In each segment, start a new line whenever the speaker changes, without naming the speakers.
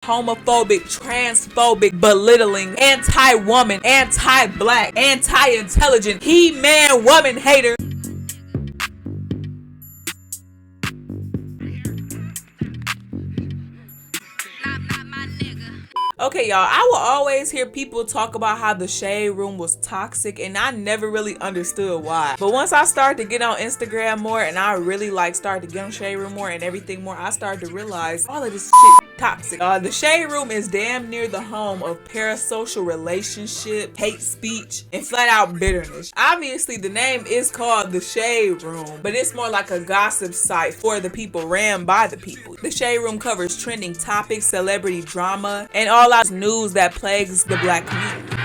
homophobic, transphobic, belittling, anti-woman, anti-black, anti-intelligent, he-man, woman hater. Okay, y'all, I will always hear people talk about how the Shade Room was toxic, and I never really understood why. But once I started to get on Instagram more, and I really started to get on Shade Room more and everything more, I started to realize all of this shit toxic. The Shade Room is damn near the home of parasocial relationship, hate speech, and flat out bitterness. Obviously, the name is called the Shade Room, but it's more like a gossip site for the people, ran by the people. The Shade Room covers trending topics, celebrity drama, and all out news that plagues the black community.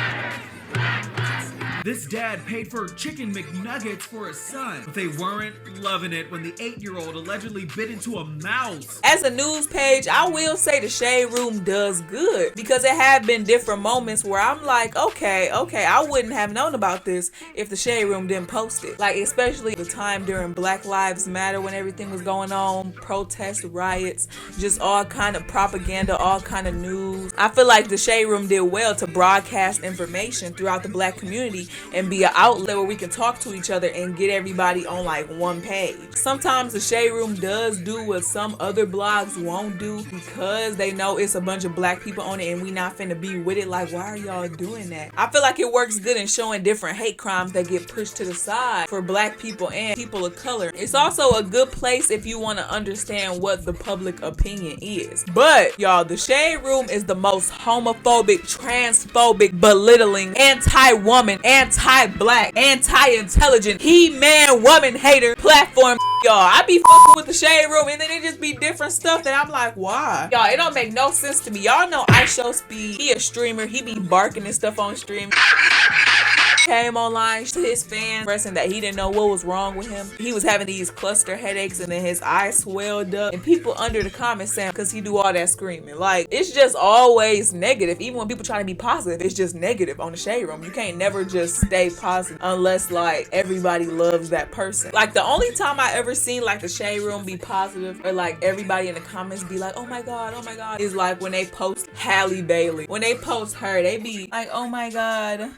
This dad paid for chicken McNuggets for his son, but they weren't loving it when the 8-year-old allegedly bit into a mouse.
As a news page, I will say the Shade Room does good, because it have been different moments where I'm like, okay, I wouldn't have known about this if the Shade Room didn't post it. Like, especially the time during Black Lives Matter when everything was going on, protests, riots, just all kind of propaganda, all kind of news. I feel like the Shade Room did well to broadcast information throughout the black community and be an outlet where we can talk to each other and get everybody on like one page. Sometimes the Shade Room does do what some other blogs won't do, because they know it's a bunch of black people on it and we not finna be with it. Like, why are y'all doing that? I feel like it works good in showing different hate crimes that get pushed to the side for black people and people of color. It's also a good place if you want to understand what the public opinion is. But y'all, the Shade Room is the most homophobic, transphobic, belittling, anti-woman, anti-black, anti-intelligent, he-man, woman hater platform. Y'all, I be fucking with the Shade Room and then it just be different stuff that I'm like, why? Y'all, it don't make no sense to me. Y'all know I Show Speed, he a streamer, he be barking and stuff on stream. Came online to his fans expressing that he didn't know what was wrong with him. He was having these cluster headaches and then his eyes swelled up, and people under the comments saying because he do all that screaming. Like, it's just always negative. Even when people try to be positive, it's just negative on the Shade Room. You can't never just stay positive unless like everybody loves that person. Like, the only time I ever seen like the Shade Room be positive or like everybody in the comments be like, oh my god, is like when they post Halle Bailey. When they post her, they be like, oh my god,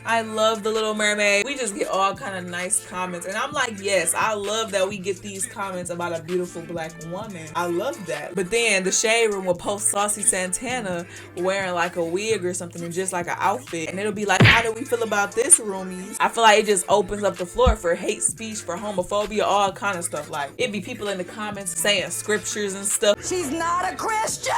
I love the Little Mermaid. We just get all kind of nice comments. And I'm like, yes, I love that we get these comments about a beautiful black woman. I love that. But then the Shade Room will post Saucy Santana wearing like a wig or something and just like an outfit. And it'll be like, how do we feel about this, roomies? I feel like it just opens up the floor for hate speech, for homophobia, all kind of stuff. Like, it'd be people in the comments saying scriptures and stuff.
She's not a Christian!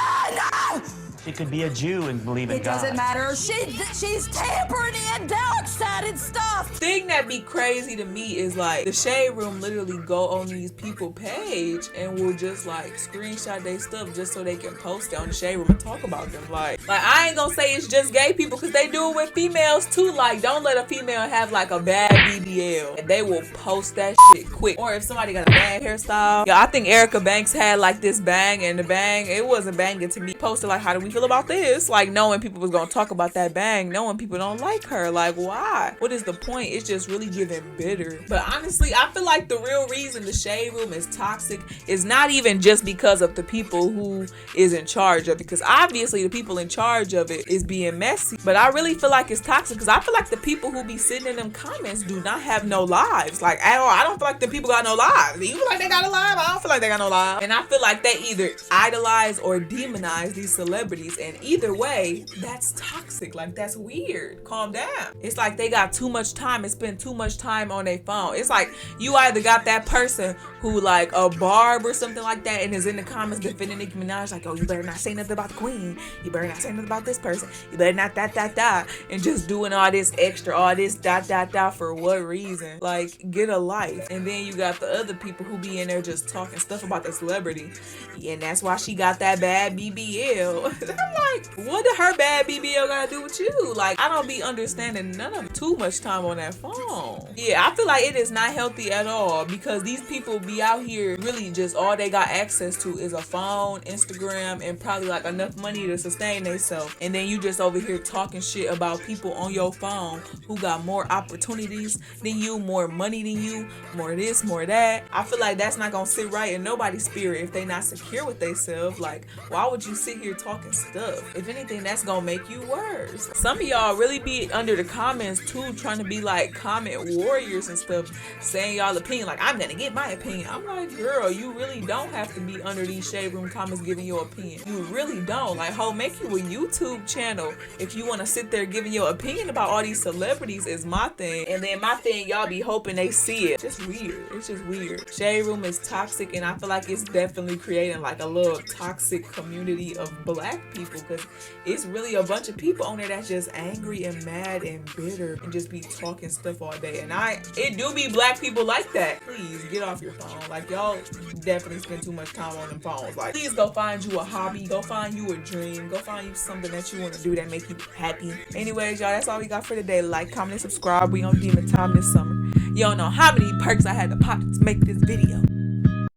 She could be a Jew and believe in God.
It doesn't matter. She's tampering in dark-sided stuff.
Thing that be crazy to me is like the Shade Room literally go on these people page and will just like screenshot their stuff just so they can post it on the Shade Room and talk about them. Like I ain't gonna say it's just gay people, because they do it with females too. Like, don't let a female have like a bad BBL and they will post that shit quick. Or if somebody got a bad hairstyle. Yeah, I think Erica Banks had like this bang, and the bang, it wasn't banging to me. Posted like, how do we feel about this? Like, knowing people was gonna talk about that bang, knowing people don't like her. Like, why? What is the point? It's just really giving bitter. But honestly, I feel like the real reason the Shade Room is toxic is not even just because of the people who is in charge of it, because obviously the people in charge of it is being messy. But I really feel like it's toxic because I feel like the people who be sitting in them comments do not have no lives. Like, at all. I don't feel like the people got no lives. You feel like they got a life? I don't feel like they got no lives. And I feel like they either idolize or demonize these celebrities, and either way, that's toxic. Like, that's weird. Calm down. It's like they got too much time and spend too much time on their phone. It's like you either got that person who like a barb or something like that and is in the comments defending Nicki Minaj, like, oh, you better not say nothing about the queen. You better not say nothing about this person. You better not that, and just doing all this extra, all this dot for what reason? Like, get a life. And then you got the other people who be in there just talking stuff about the celebrity. Yeah, and that's why she got that bad BBL. I'm like, what did her bad BBL gotta do with you? Like, I don't be understanding none of it. Too much time on that phone. Yeah, I feel like it is not healthy at all, because these people be out here really just all they got access to is a phone, Instagram, and probably like enough money to sustain themselves. And then you just over here talking shit about people on your phone who got more opportunities than you, more money than you, more this, more that. I feel like that's not gonna sit right in nobody's spirit if they not secure with themselves. Like, why would you sit here talking stuff? If anything, that's gonna make you worse. Some of y'all really be under the comments too, trying to be like comment warriors and stuff, saying y'all opinion. Like, I'm gonna get my opinion. I'm like, girl, you really don't have to be under these shade room comments giving your opinion. You really don't. Like, ho, make you a YouTube channel if you want to sit there giving your opinion about all these celebrities is my thing. And then my thing, y'all be hoping they see it. Just weird. It's just weird. Shade room is toxic, and I feel like it's definitely creating like a little toxic community of black people, because it's really a bunch of people on there that's just angry and mad and bitter and just be talking stuff all day. And it do be black people like that. Please get off your phone. Like, y'all definitely spend too much time on them phones. Like, please go find you a hobby, go find you a dream, go find you something that you want to do that make you happy. Anyways, y'all, that's all we got for today. Like, comment, and subscribe. We on Demon Time this summer. You don't know how many perks I had to pop to make this video.